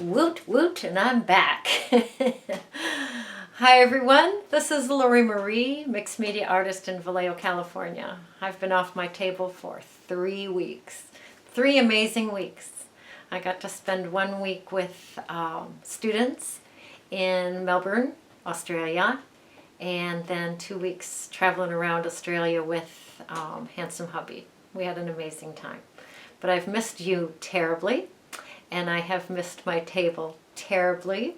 Woot woot, and I'm back. Hi everyone, this is Lori Marie, mixed media artist in Vallejo, California. I've been off my table for 3 weeks. 3 amazing weeks. I got to spend 1 week with students in Melbourne, Australia, and then 2 weeks traveling around Australia with handsome hubby. We had an amazing time. But I've missed you terribly. And I have missed my table terribly,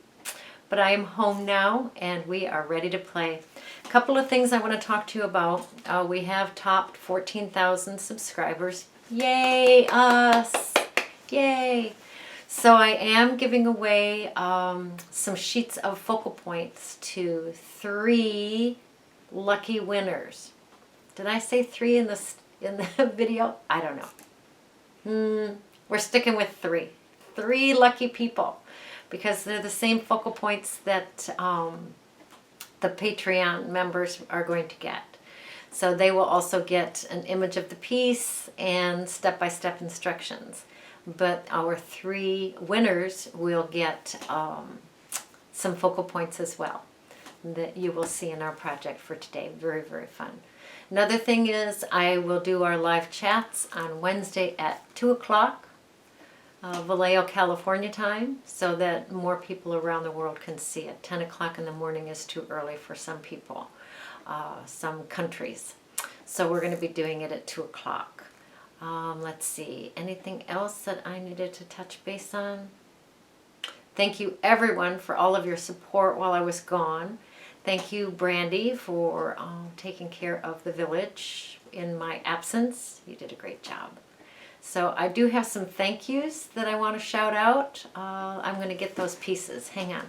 but I am home now and we are ready to play. A couple of things I want to talk to you about. We have topped 14,000 subscribers. Yay us! Yay! So I am giving away some sheets of focal points to 3 lucky winners. Did I say 3 in the video? I don't know. We're sticking with 3. 3 lucky people, because they're the same focal points that the Patreon members are going to get. So they will also get an image of the piece and step-by-step instructions. But our 3 winners will get some focal points as well that you will see in our project for today. Very, very fun. Another thing is I will do our live chats on Wednesday at 2 o'clock. Vallejo, California time, so that more people around the world can see it. 10 o'clock in the morning is too early for some people, some countries. So we're going to be doing it at 2 o'clock. Let's see, anything else that I needed to touch base on? Thank you everyone for all of your support while I was gone. Thank you, Brandy, for taking care of the village in my absence. You did a great job. So I do have some thank yous that I want to shout out. I'm going to get those pieces. Hang on.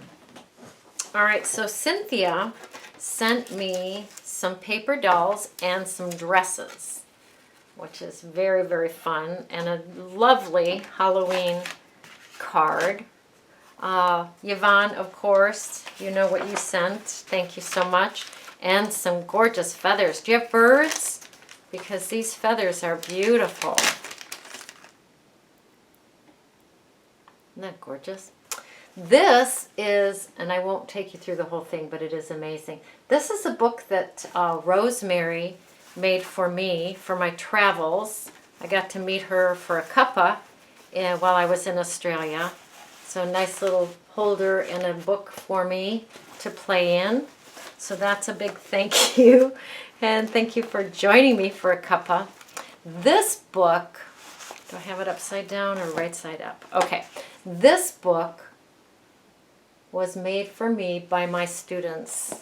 All right, so Cynthia sent me some paper dolls and some dresses, which is very, very fun, and a lovely Halloween card. Yvonne, of course, you know what you sent. Thank you so much. And some gorgeous feathers. Do you have birds? Because these feathers are beautiful. Isn't that gorgeous? This is, and I won't take you through the whole thing, but it is amazing. This is a book that Rosemary made for me for my travels. I got to meet her for a cuppa while I was in Australia. So a nice little holder and a book for me to play in. So that's a big thank you. And thank you for joining me for a cuppa. This book, do I have it upside down or right side up? Okay. This book was made for me by my students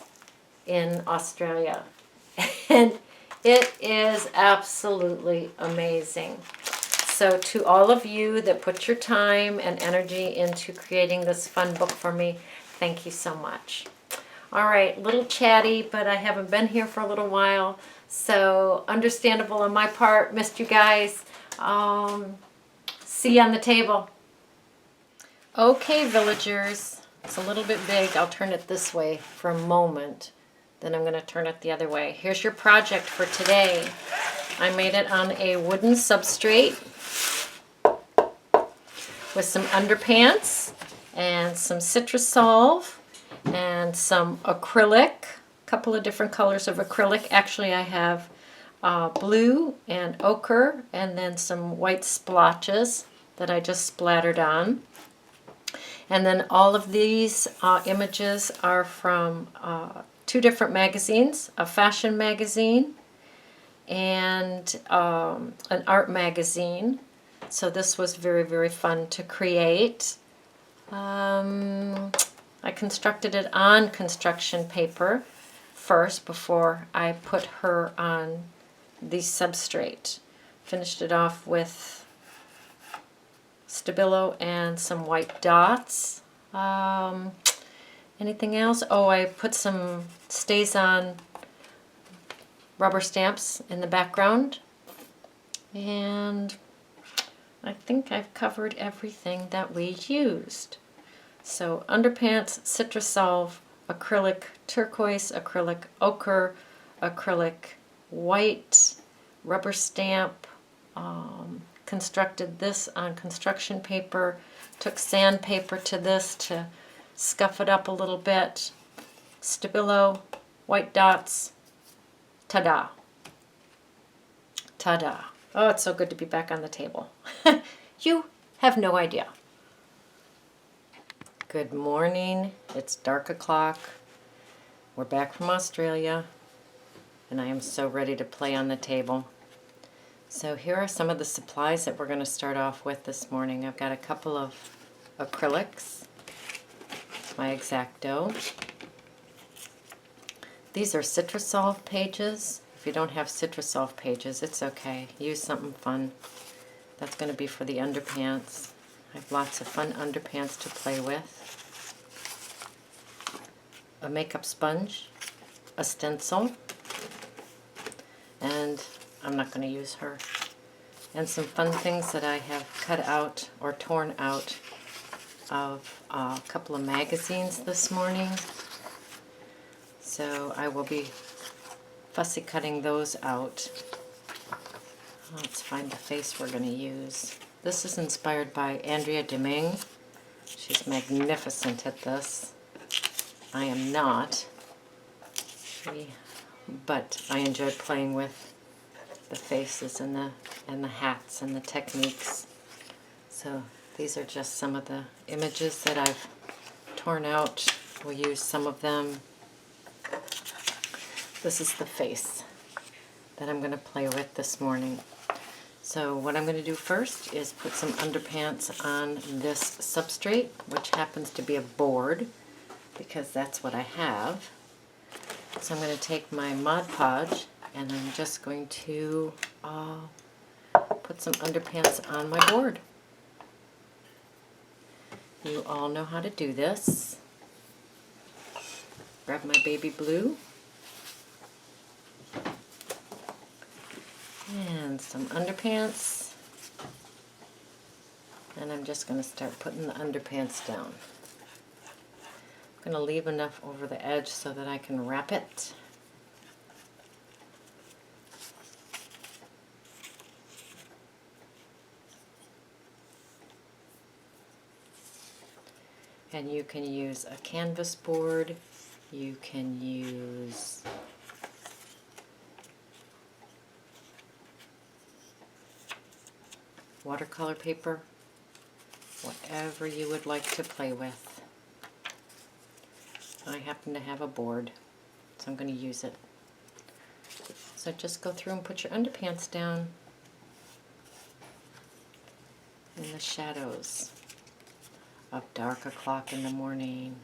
in Australia, and it is absolutely amazing. So to all of you that put your time and energy into creating this fun book for me, thank you so much. All right, a little chatty, but I haven't been here for a little while, so understandable on my part. Missed you guys. See you on the table. Okay, villagers, it's a little bit big. I'll turn it this way for a moment. Then I'm going to turn it the other way. Here's your project for today. I made it on a wooden substrate with some underpants and some citra and some acrylic, a couple of different colors of acrylic. Actually, I have blue and ochre and then some white splotches that I just splattered on. And then all of these images are from 2 different magazines, a fashion magazine and an art magazine. So this was very, very fun to create. I constructed it on construction paper first before I put her on the substrate. Finished it off with Stabilo and some white dots. Anything else? Oh, I put some stays-on rubber stamps in the background. And I think I've covered everything that we used. So underpants, citra acrylic turquoise, acrylic ochre, acrylic white, rubber stamp, constructed this on construction paper, Took sandpaper to this to scuff it up a little bit. Stabilo, white dots. Ta-da. Ta-da. Oh, it's so good to be back on the table. You have no idea. Good morning. It's dark o'clock. We're back from Australia, and I am so ready to play on the table. So here are some of the supplies that we're going to start off with this morning. I've got a couple of acrylics, my X-Acto. These are Citrasolve pages. If you don't have Citrasolve pages, it's okay. Use something fun. That's going to be for the underpants. I have lots of fun underpants to play with. A makeup sponge, a stencil, and I'm not going to use her. And some fun things that I have cut out or torn out of a couple of magazines this morning. So I will be fussy cutting those out. Let's find the face we're going to use. This is inspired by Andrea Deming. She's magnificent at this. I am not. But I enjoyed playing with the faces and the hats and the techniques. So these are just some of the images that I've torn out. We'll use some of them. This is the face that I'm going to play with this morning. So what I'm going to do first is put some underpants on this substrate, which happens to be a board, because that's what I have. So I'm going to take my Mod Podge and I'm just going to put some underpants on my board. You all know how to do this. Grab my baby blue and some underpants, and I'm just going to start putting the underpants down. I'm going to leave enough over the edge so that I can wrap it. And you can use a canvas board, you can use watercolor paper, whatever you would like to play with. I happen to have a board, so I'm going to use it. So just go through and put your underpants down in the shadows of dark o'clock in the morning.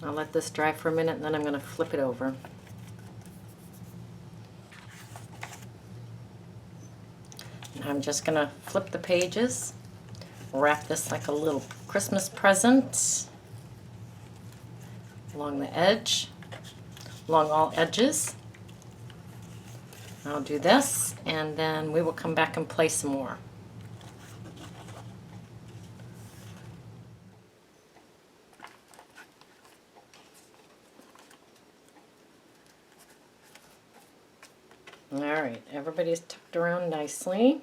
I'll let this dry for a minute and then I'm going to flip it over. I'm just going to flip the pages, wrap this like a little Christmas present along the edge, along all edges. I'll do this and then we will come back and play some more. Alright, everybody's tucked around nicely.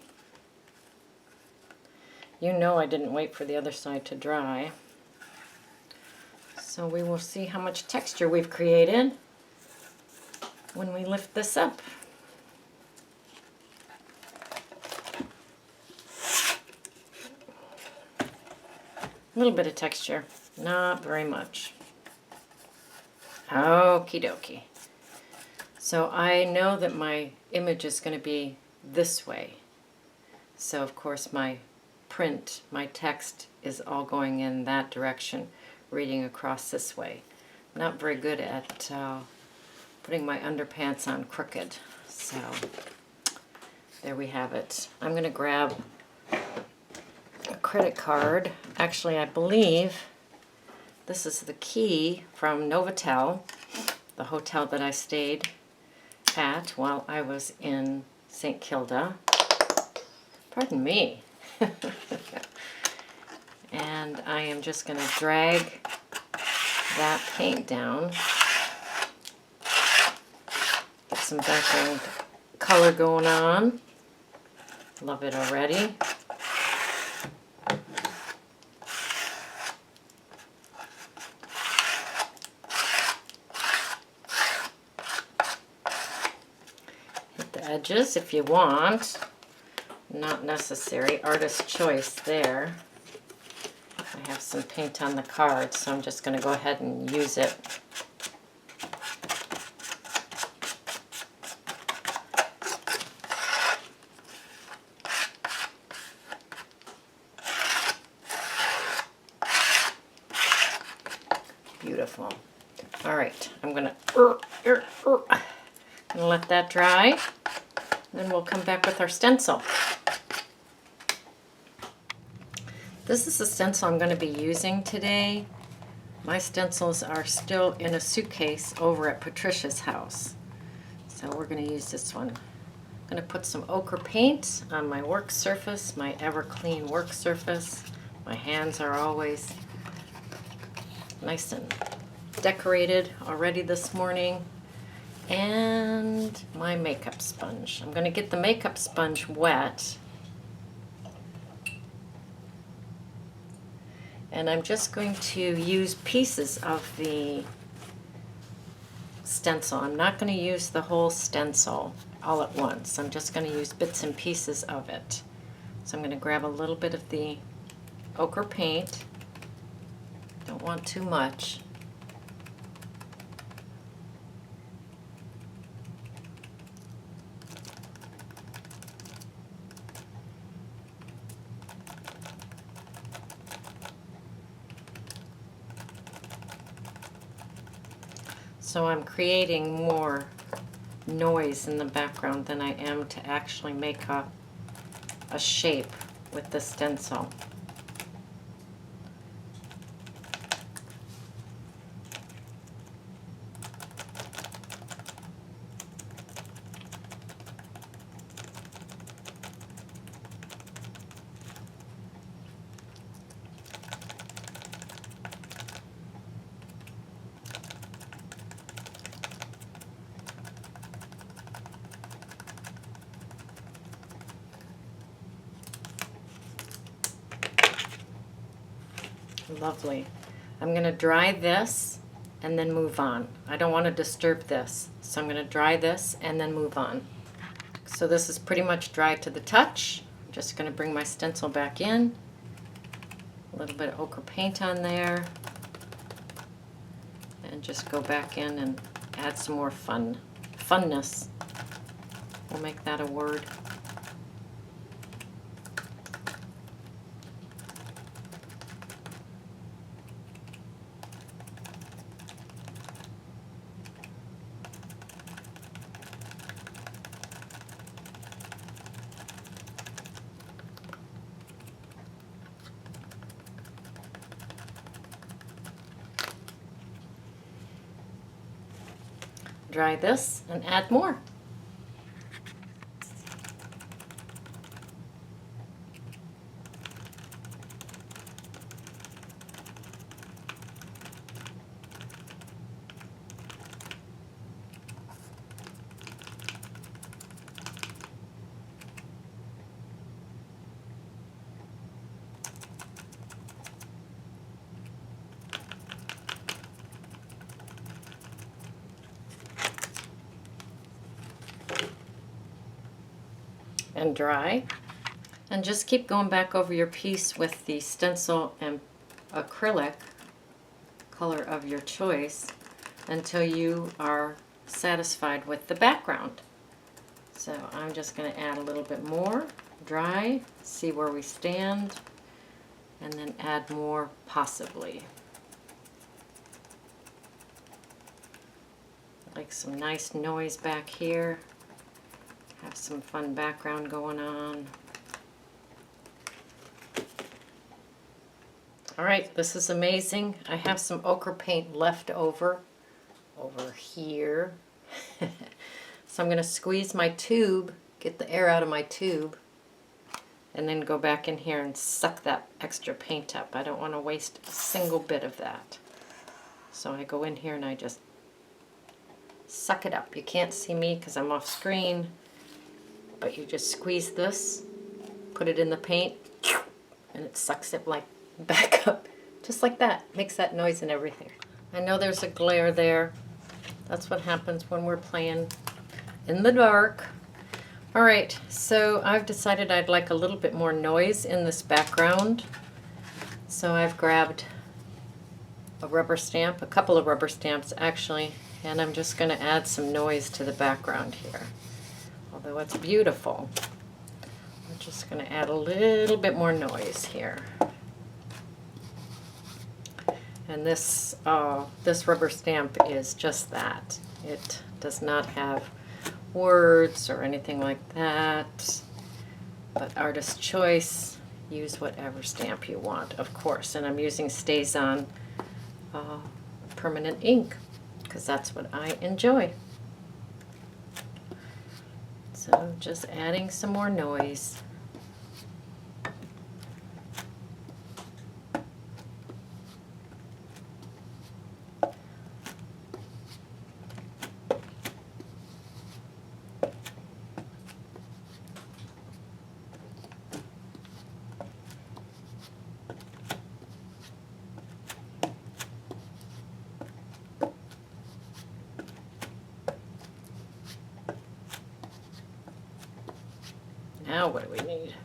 You know I didn't wait for the other side to dry. So we will see how much texture we've created when we lift this up. A little bit of texture, not very much. Okie dokie. So I know that my image is going to be this way. So of course my print, my text is all going in that direction, reading across this way. I'm not very good at putting my underpants on crooked. So there we have it. I'm going to grab a credit card. Actually, I believe this is the key from Novotel, the hotel that I stayed at while I was in St. Kilda. Pardon me. And I am just going to drag that paint down. Get some background color going on. Love it already. Edges if you want, not necessary, artist choice there. I have some paint on the card, so I'm just going to go ahead and use it. Beautiful. All right, I'm going to let that dry. Then we'll come back with our stencil. This is the stencil I'm going to be using today. My stencils are still in a suitcase over at Patricia's house. So we're going to use this one. I'm going to put some ochre paint on my work surface, my ever clean work surface. My hands are always nice and decorated already this morning. And my makeup sponge. I'm going to get the makeup sponge wet. And I'm just going to use pieces of the stencil. I'm not going to use the whole stencil all at once. I'm just going to use bits and pieces of it. So I'm going to grab a little bit of the ochre paint. Don't want too much. So I'm creating more noise in the background than I am to actually make a shape with the stencil. Lovely. I'm going to dry this and then move on. I don't want to disturb this, so I'm going to dry this and then move on. So this is pretty much dry to the touch. I'm just going to bring my stencil back in. A little bit of ochre paint on there. And just go back in and add some more funness. We'll make that a word. dry this and add more. And dry. And just keep going back over your piece with the stencil and acrylic color of your choice until you are satisfied with the background. So I'm just going to add a little bit more, dry, see where we stand, and then add more possibly. Like some nice noise back here. Have some fun background going on. All right, this is amazing. I have some ochre paint left over here. So I'm going to squeeze my tube, get the air out of my tube, and then go back in here and suck that extra paint up. I don't want to waste a single bit of that. So I go in here and I just suck it up. You can't see me because I'm off screen. But you just squeeze this, put it in the paint, and it sucks it like back up, just like that. Makes that noise and everything. I know there's a glare there. That's what happens when we're playing in the dark. All right, so I've decided I'd like a little bit more noise in this background. So I've grabbed a rubber stamp, a couple of rubber stamps actually, and I'm just going to add some noise to the background here. Although it's beautiful, I'm just going to add a little bit more noise here. And this rubber stamp is just that. It does not have words or anything like that. But artist choice, use whatever stamp you want, of course. And I'm using StazOn permanent ink because that's what I enjoy. So just adding some more noise. Now what do we need?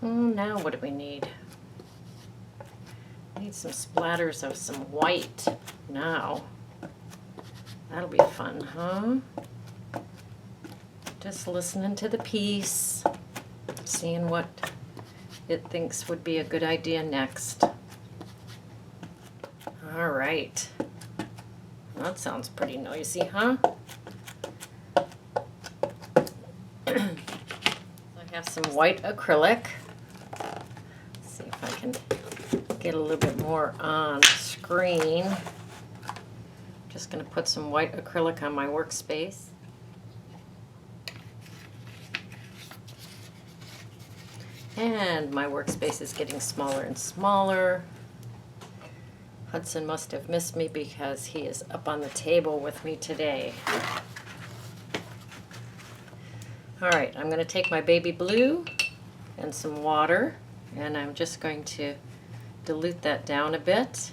Now what do we need? I need some splatters of some white now. That'll be fun, huh? Just listening to the piece, seeing what it thinks would be a good idea next. All right. That sounds pretty noisy, huh? I have some white acrylic. Let's see if I can get a little bit more on screen. Just going to put some white acrylic on my workspace. And my workspace is getting smaller and smaller. Hudson must have missed me because he is up on the table with me today. All right, I'm going to take my baby blue and some water, and I'm just going to dilute that down a bit.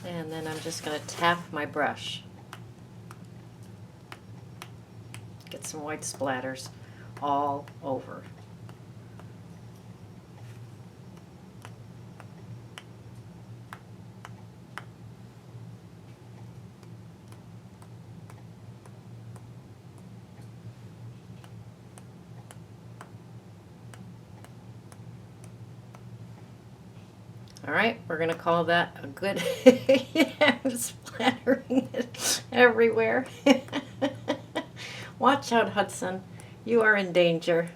And then I'm just going to tap my brush. Get some white splatters all over. All right, we're going to call that a good... Yeah, I'm splattering it everywhere. Watch out, Hudson. You are in danger.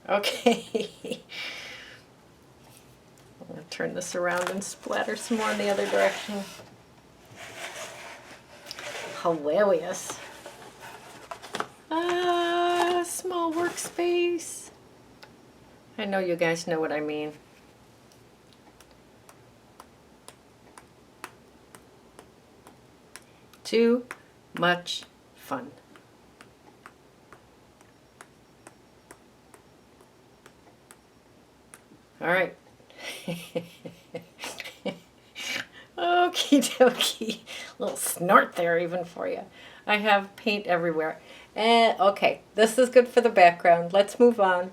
Okay. I'm going to turn this around and splatter some more in the other direction. Hilarious. Ah, small workspace. I know you guys know what I mean. Too much fun. All right. Okie dokie. Little snort there even for you. I have paint everywhere. Okay, this is good for the background. Let's move on.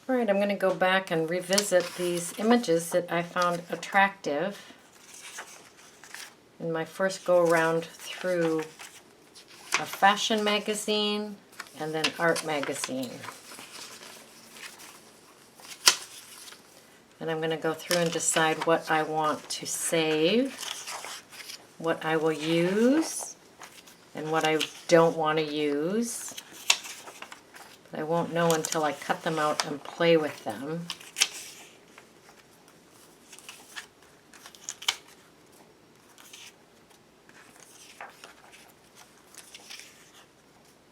All right, I'm going to go back and revisit these images that I found attractive in my first go around through a fashion magazine and then art magazine. And I'm going to go through and decide what I want to save, what I will use, and what I don't want to use. But I won't know until I cut them out and play with them.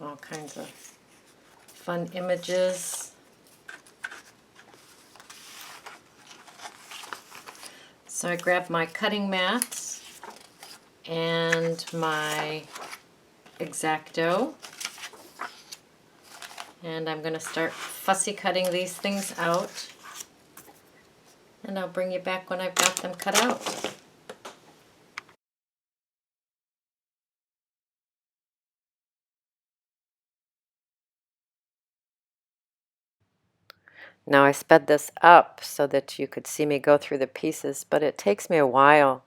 All kinds of fun images. So I grabbed my cutting mats and my X-Acto, and I'm going to start fussy cutting these things out, and I'll bring you back when I've got them cut out. Now I sped this up so that you could see me go through the pieces, but it takes me a while.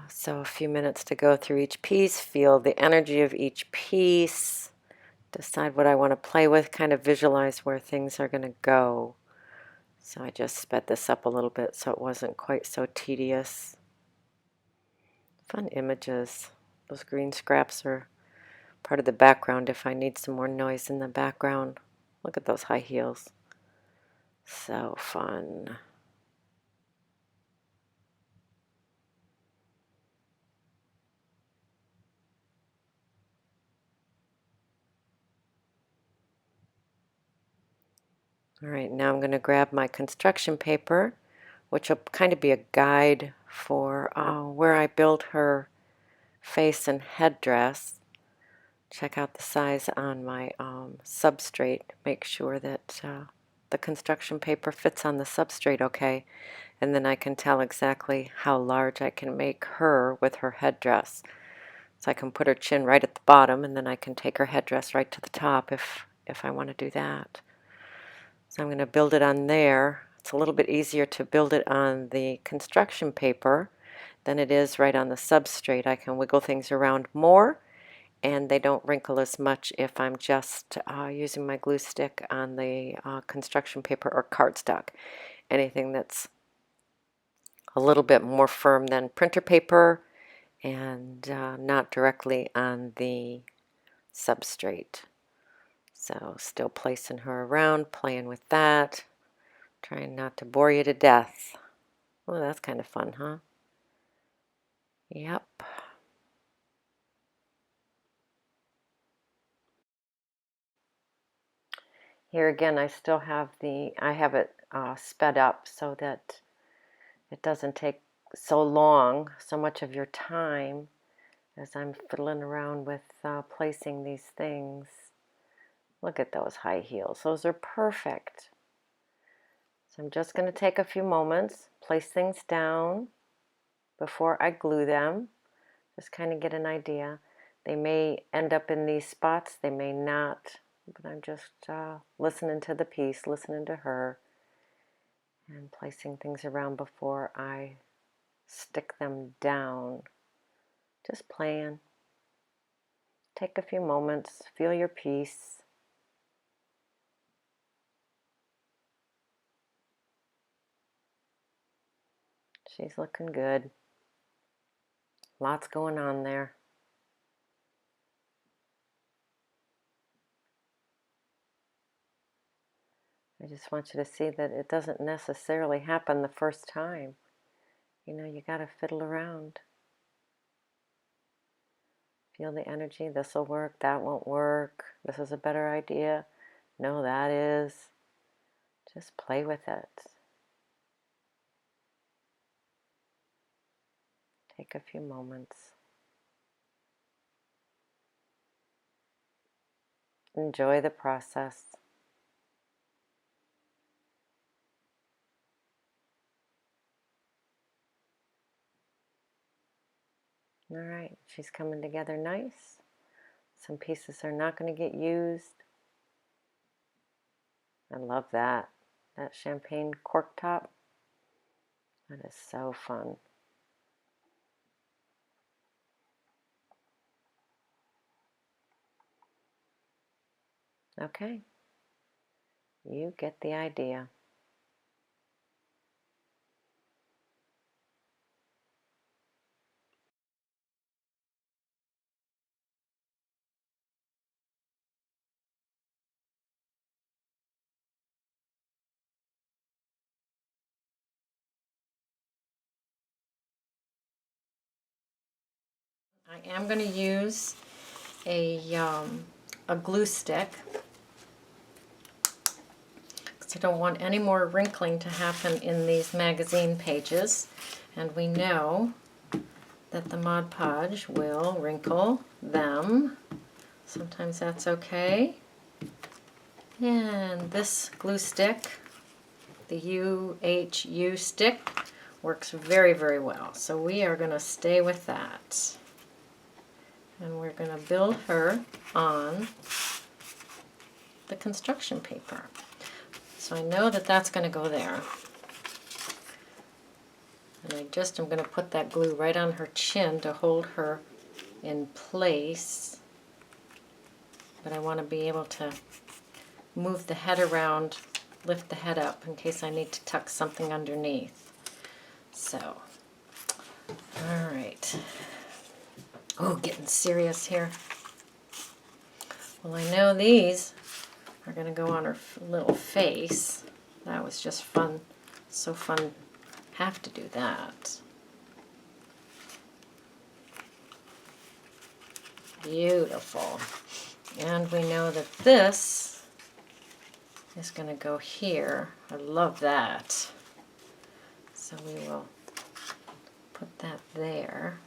So a few minutes to go through each piece, feel the energy of each piece, decide what I want to play with, kind of visualize where things are going to go. So I just sped this up a little bit so it wasn't quite so tedious. Fun images. Those green scraps are part of the background if I need some more noise in the background. Look at those high heels. So fun. All right, now I'm going to grab my construction paper, which will kind of be a guide for where I build her face and headdress. Check out the size on my substrate. Make sure that the construction paper fits on the substrate okay, and then I can tell exactly how large I can make her with her headdress. So I can put her chin right at the bottom, and then I can take her headdress right to the top if I want to do that. So I'm going to build it on there. It's a little bit easier to build it on the construction paper than it is right on the substrate. I can wiggle things around more, and they don't wrinkle as much if I'm just using my glue stick on the construction paper or cardstock. Anything that's a little bit more firm than printer paper and not directly on the substrate. So still placing her around, playing with that, trying not to bore you to death. Oh, that's kind of fun, huh? Yep. Here again, I still have I have it sped up so that it doesn't take so much of your time as I'm fiddling around with placing these things. Look at those high heels. Those are perfect. So I'm just going to take a few moments, place things down before I glue them. Just kind of get an idea. They may end up in these spots, they may not, but I'm just listening to the piece, listening to her, and placing things around before I stick them down. Just playing. Take a few moments, feel your piece. She's looking good. Lots going on there. I just want you to see that it doesn't necessarily happen the first time. You know, you got to fiddle around. Feel the energy. This will work, that won't work. This is a better idea. No, that is. Just play with it. Take a few moments. Enjoy the process. All right, she's coming together nice. Some pieces are not going to get used. I love that. That champagne cork top. That is so fun. Okay. You get the idea. I am going to use a glue stick because I don't want any more wrinkling to happen in these magazine pages. And we know that the Mod Podge will wrinkle them. Sometimes that's okay. And this glue stick, the UHU stick, works very, very well. So we are going to stay with that. And we're going to build her on the construction paper. So I know that that's going to go there. And I just am going to put that glue right on her chin to hold her in place. But I want to be able to move the head around, lift the head up in case I need to tuck something underneath. So, all right. Oh, getting serious here. Well, I know these are going to go on her little face. That was just fun. So fun. Have to do that. Beautiful. And we know that this is going to go here. I love that. So we will put that there.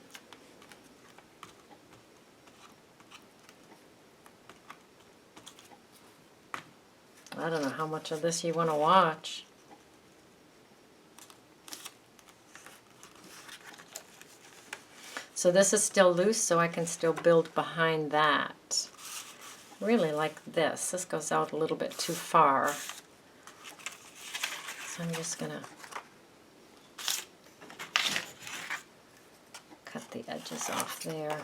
I don't know how much of this you want to watch. So this is still loose, so I can still build behind that. Really like this. This goes out a little bit too far. So I'm just going to cut the edges off there.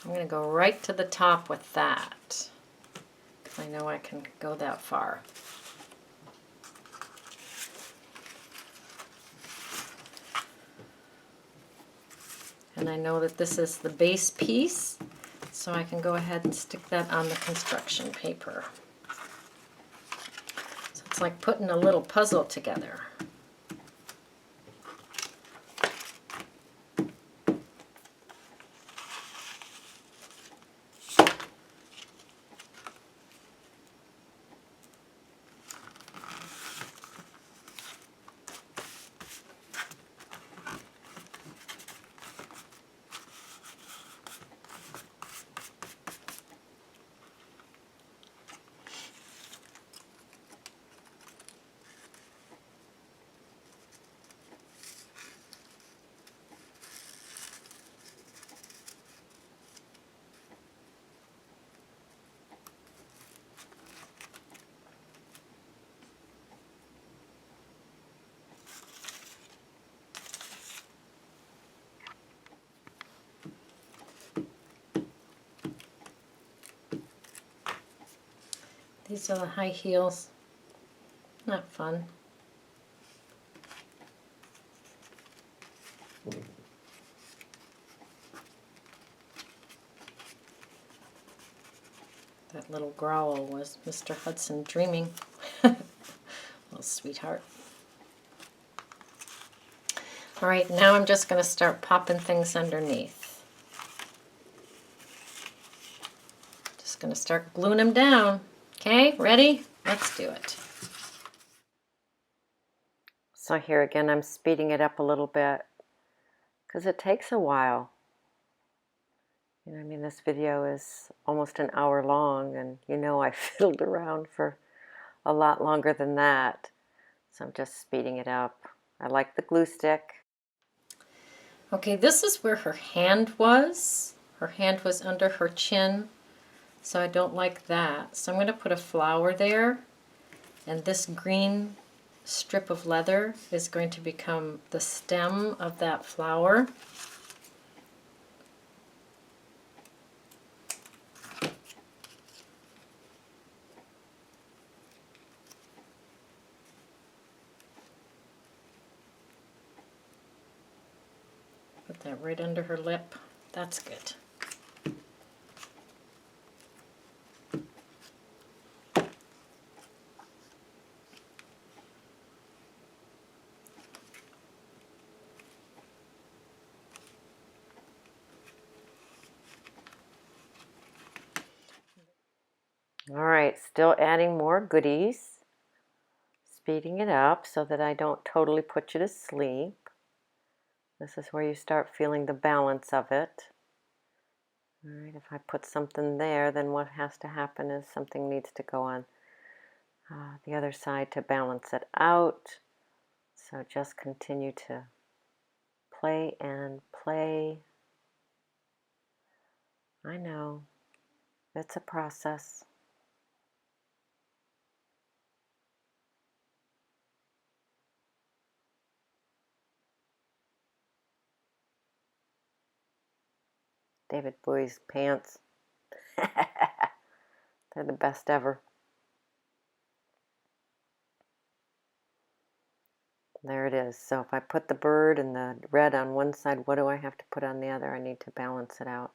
I'm going to go right to the top with that, because I know I can go that far. And I know that this is the base piece, so I can go ahead and stick that on the construction paper. So it's like putting a little puzzle together. These are the high heels. Not fun. little growl was Mr. Hudson dreaming. Little sweetheart. All right, now I'm just going to start popping things underneath. Just going to start gluing them down. Okay, ready? Let's do it. So here again, I'm speeding it up a little bit because it takes a while. You know, I mean, this video is almost an hour long, and you know I fiddled around for a lot longer than that. So I'm just speeding it up. I like the glue stick. Okay, this is where her hand was. Her hand was under her chin, so I don't like that. So I'm going to put a flower there, and this green strip of leather is going to become the stem of that flower. Put that right under her lip. That's good. All right, still adding more goodies. Speeding it up so that I don't totally put you to sleep. This is where you start feeling the balance of it. All right, if I put something there, then what has to happen is something needs to go on the other side to balance it out. So just continue to play and play. I know, it's a process. David Bowie's pants. They're the best ever. There it is. So if I put the bird and the red on one side, what do I have to put on the other? I need to balance it out.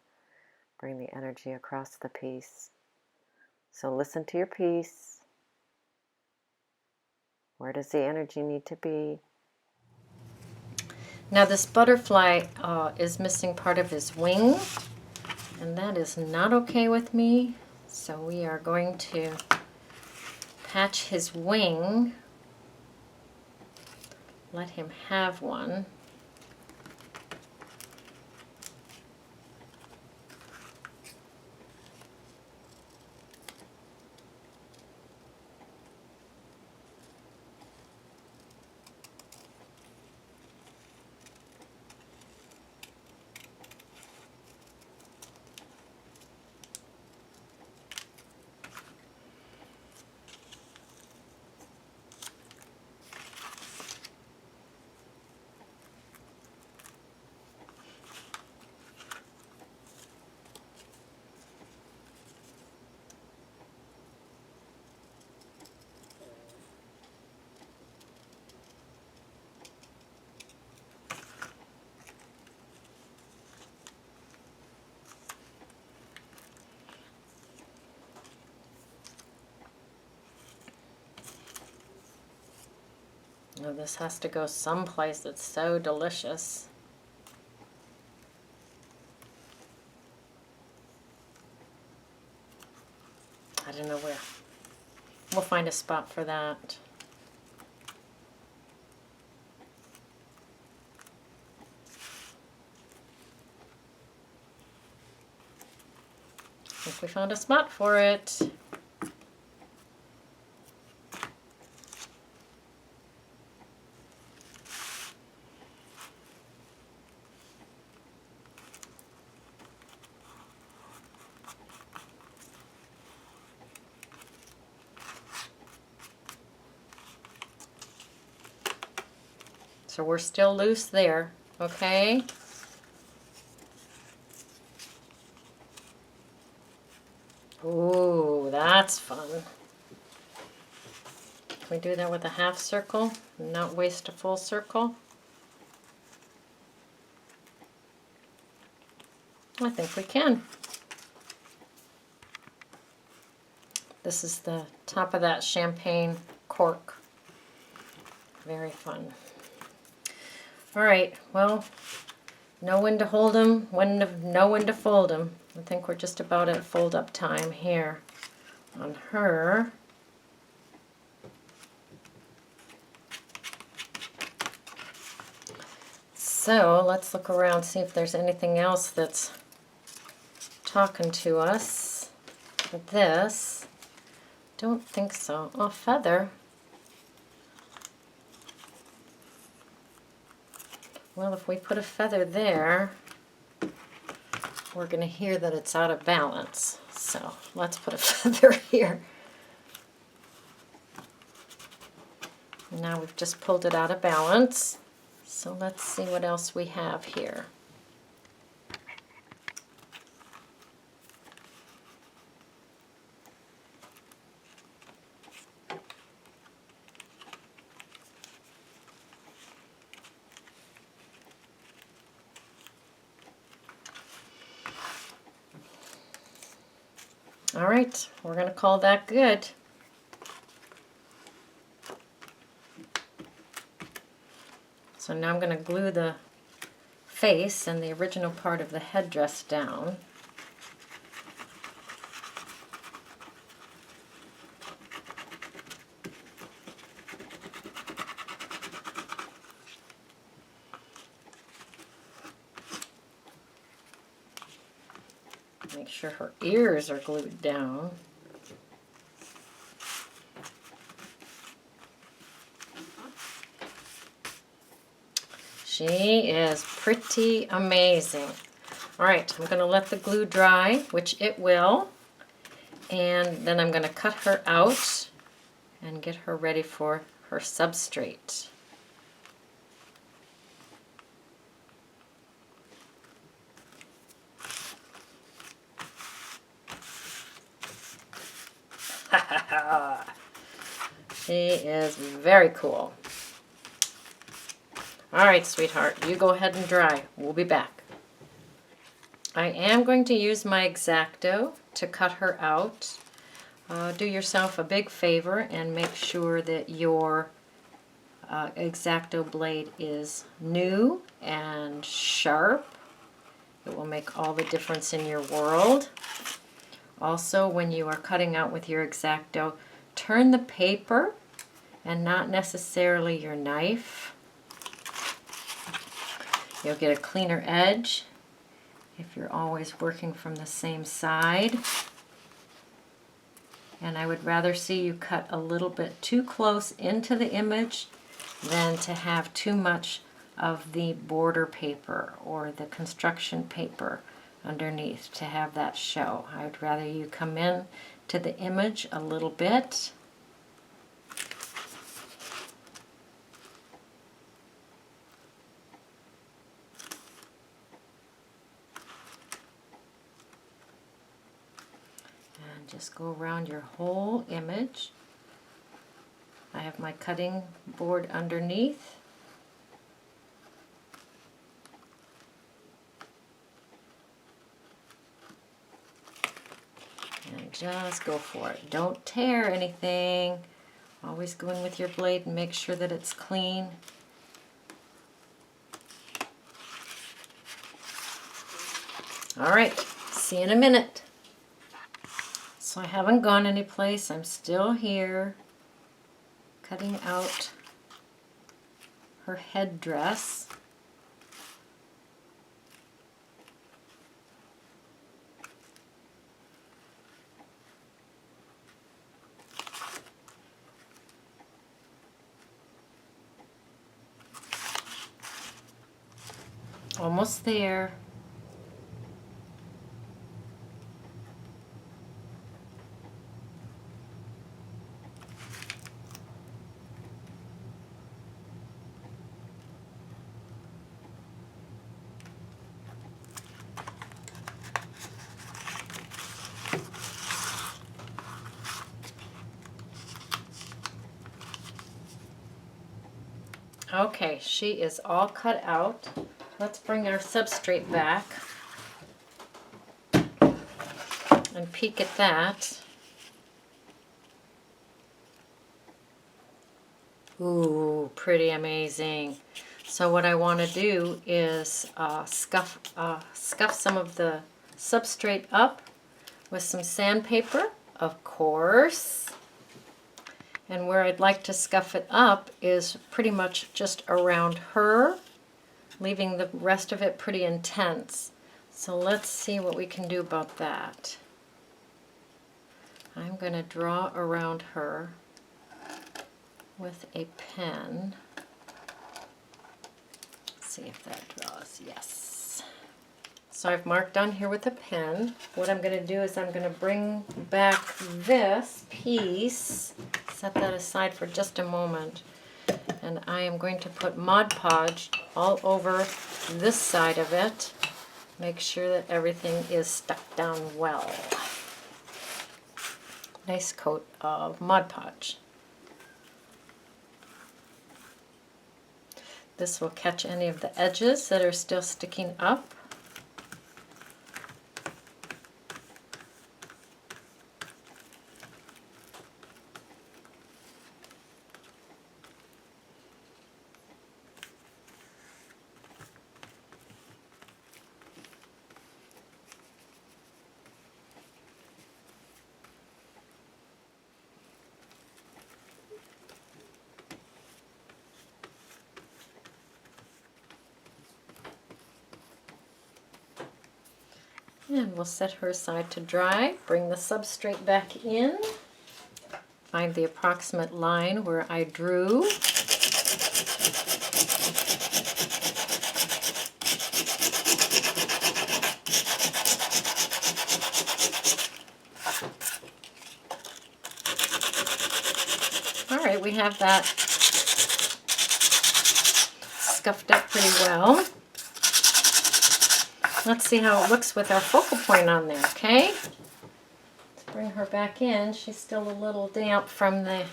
Bring the energy across the piece. So listen to your piece. Where does the energy need to be? Now this butterfly is missing part of his wing, and that is not okay with me. So we are going to patch his wing. Let him have one. Oh, this has to go someplace that's so delicious. I don't know where. We'll find a spot for that. I think we found a spot for it. So we're still loose there, okay? Ooh, that's fun. Can we do that with a half circle and not waste a full circle? I think we can. This is the top of that champagne cork. Very fun. All right, well, know when to hold them, know when to fold them. I think we're just about at fold up time here on her. So let's look around, see if there's anything else that's talking to us for this. Don't think so. Oh, feather. Well, if we put a feather there, we're going to hear that it's out of balance. So let's put a feather here. Now we've just pulled it out of balance. So let's see what else we have here. All right, we're going to call that good. So now I'm going to glue the face and the original part of the headdress down. Make sure her ears are glued down. She is pretty amazing. All right, I'm going to let the glue dry, which it will, and then I'm going to cut her out and get her ready for her substrate. She is very cool. All right, sweetheart, you go ahead and dry. We'll be back. I am going to use my X-Acto to cut her out. Do yourself a big favor and make sure that your X-Acto blade is new and sharp. It will make all the difference in your world. Also, when you are cutting out with your X-Acto, turn the paper and not necessarily your knife. You'll get a cleaner edge if you're always working from the same side. And I would rather see you cut a little bit too close into the image than to have too much of the border paper or the construction paper underneath to have that show. I would rather you come in to the image a little bit. And just go around your whole image. I have my cutting board underneath. And just go for it. Don't tear anything. Always go in with your blade and make sure that it's clean. All right, see you in a minute. So I haven't gone anyplace. I'm still here cutting out her headdress. Almost there. Okay, she is all cut out. Let's bring our substrate back and peek at that. Ooh, pretty amazing. So what I want to do is scuff some of the substrate up with some sandpaper, of course. And where I'd like to scuff it up is pretty much just around her, leaving the rest of it pretty intense. So let's see what we can do about that. I'm going to draw around her with a pen. Let's see if that draws. Yes. So I've marked on here with a pen. What I'm going to do is I'm going to bring back this piece, set that aside for just a moment, and I am going to put Mod Podge all over this side of it. Make sure that everything is stuck down well. Nice coat of Mod Podge. This will catch any of the edges that are still sticking up. And we'll set her aside to dry. Bring the substrate back in. Find the approximate line where I drew. All right, we have that scuffed up pretty well. Let's see how it looks with our focal point on there, okay? Let's bring her back in. She's still a little damp from the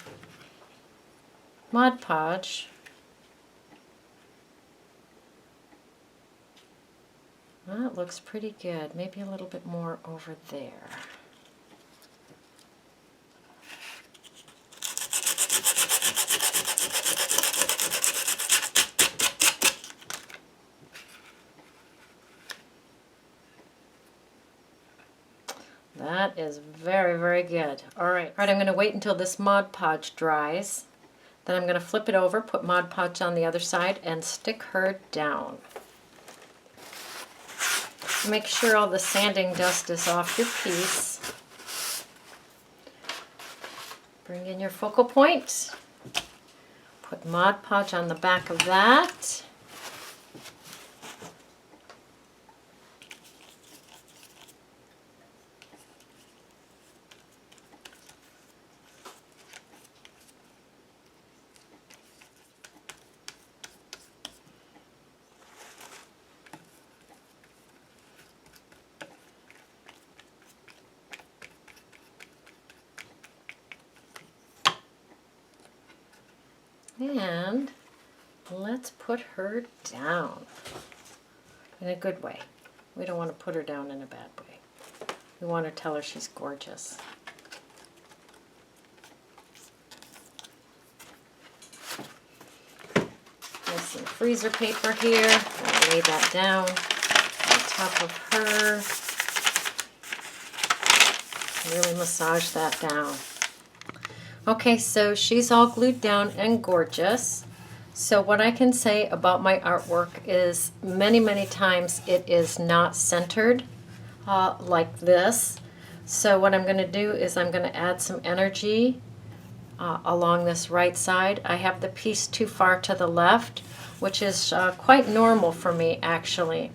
Mod Podge. Well, it looks pretty good. Maybe a little bit more over there. That is very, very good. All right, I'm going to wait until this Mod Podge dries. Then I'm going to flip it over, put Mod Podge on the other side, and stick her down. Make sure all the sanding dust is off your piece. Bring in your focal point. Put Mod Podge on the back of that. And let's put her down in a good way. We don't want to put her down in a bad way. We want to tell her she's gorgeous. There's some freezer paper here. I'll lay that down on top of her. Really massage that down. Okay, so she's all glued down and gorgeous. So what I can say about my artwork is many, many times it is not centered like this. So what I'm going to do is I'm going to add some energy along this right side. I have the piece too far to the left, which is quite normal for me actually,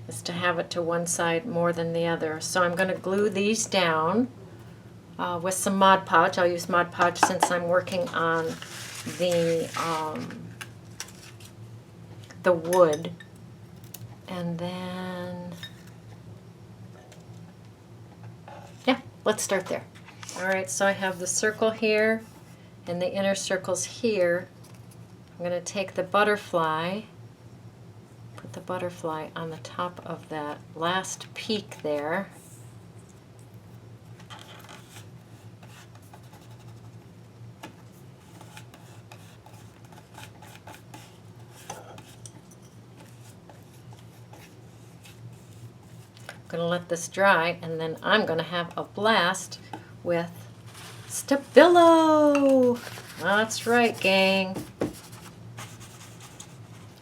is to have it to one side more than the other. So I'm going to glue these down with some Mod Podge. I'll use Mod Podge since I'm working on the wood. And then, yeah, let's start there. All right, so I have the circle here and the inner circles here. I'm going to take the butterfly, put the butterfly on the top of that last peak there. going to let this dry, and then I'm going to have a blast with Stabilo. That's right, gang.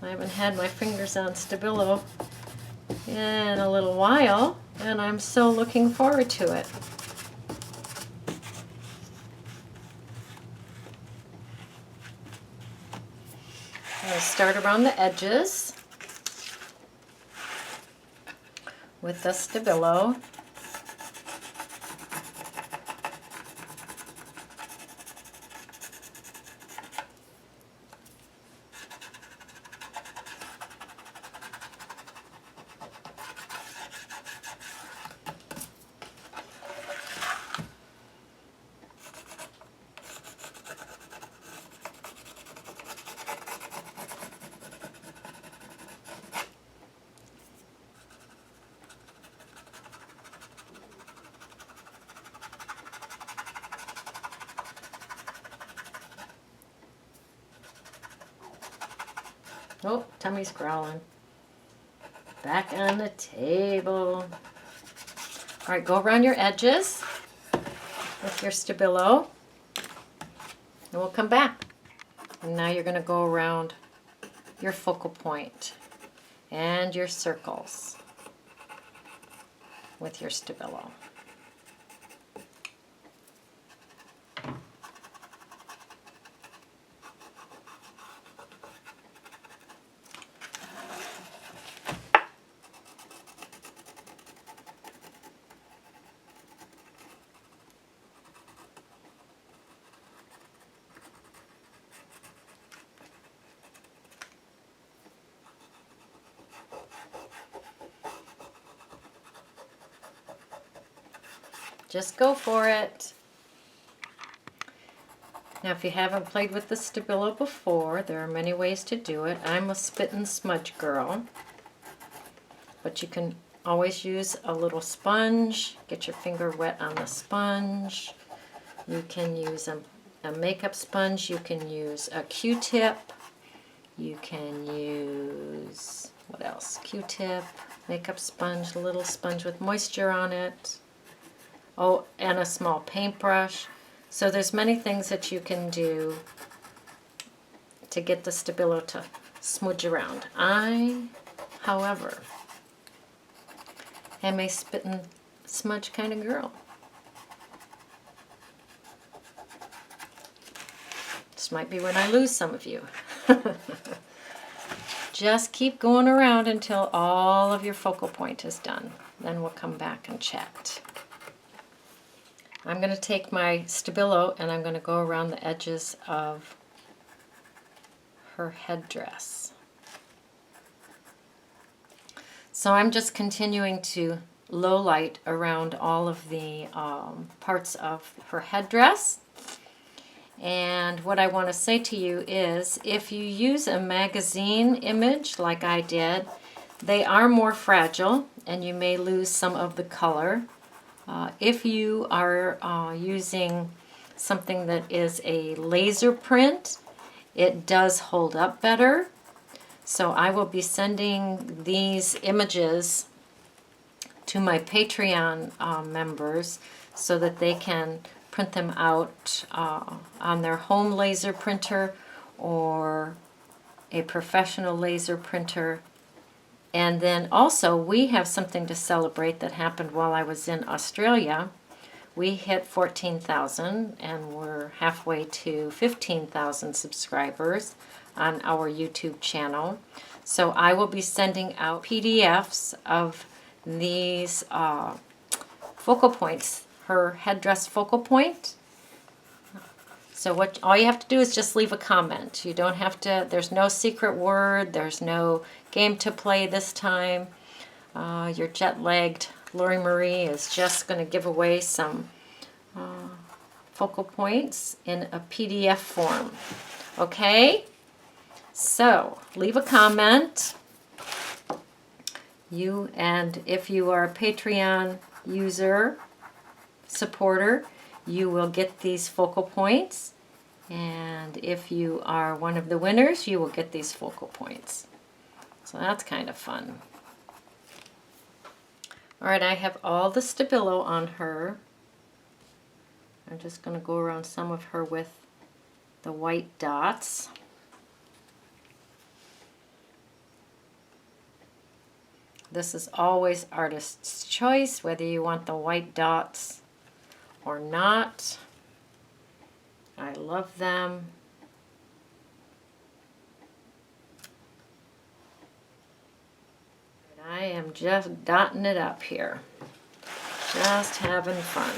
I haven't had my fingers on Stabilo in a little while, and I'm so looking forward to it. I'm going to start around the edges with the Stabilo. Oh, tummy's growling. Back on the table. All right, go around your edges with your Stabilo, and we'll come back. And now you're going to go around your focal point and your circles with your Stabilo. Just go for it. Now, if you haven't played with the Stabilo before, there are many ways to do it. I'm a spit and smudge girl, but you can always use a little sponge. Get your finger wet on the sponge. You can use a makeup sponge. You can use a Q-tip. You can use, what else? Q-tip, makeup sponge, a little sponge with moisture on it. Oh, and a small paintbrush. So there's many things that you can do to get the Stabilo to smudge around. I, however, am a spit and smudge kind of girl. This might be when I lose some of you. Just keep going around until all of your focal point is done. Then we'll come back and chat. I'm going to take my Stabilo and I'm going to go around the edges of her headdress. So I'm just continuing to low light around all of the parts of her headdress. And what I want to say to you is, if you use a magazine image like I did, they are more fragile and you may lose some of the color. If you are using something that is a laser print, it does hold up better. So I will be sending these images to my Patreon members so that they can print them out on their home laser printer or a professional laser printer. And then also, we have something to celebrate that happened while I was in Australia. We hit 14,000 and we're halfway to 15,000 subscribers on our YouTube channel. So I will be sending out PDFs of these focal points, her headdress focal point. So all you have to do is just leave a comment. You don't have to, there's no secret word, there's no game to play this time. Your jet-lagged Lori Marie is just going to give away some focal points in a PDF form. Okay? So, leave a comment. And if you are a Patreon user, supporter, you will get these focal points. And if you are one of the winners, you will get these focal points. So that's kind of fun. All right, I have all the Stabilo on her. I'm just going to go around some of her with the white dots. This is always artist's choice, whether you want the white dots or not. I love them. I am just dotting it up here. Just having fun.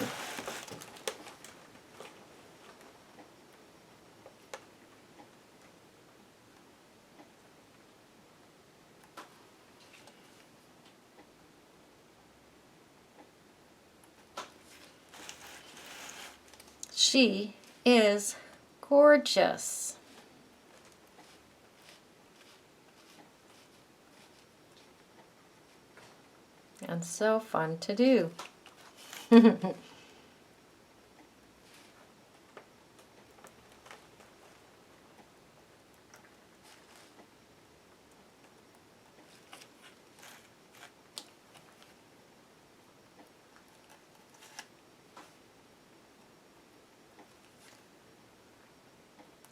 She is gorgeous. And so fun to do.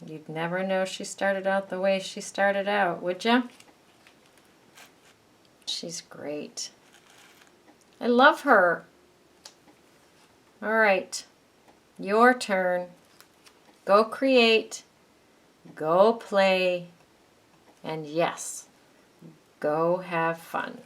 You'd never know she started out the way she started out, would you? She's great. I love her. All right, your turn. Go create, go play, and yes, go have fun.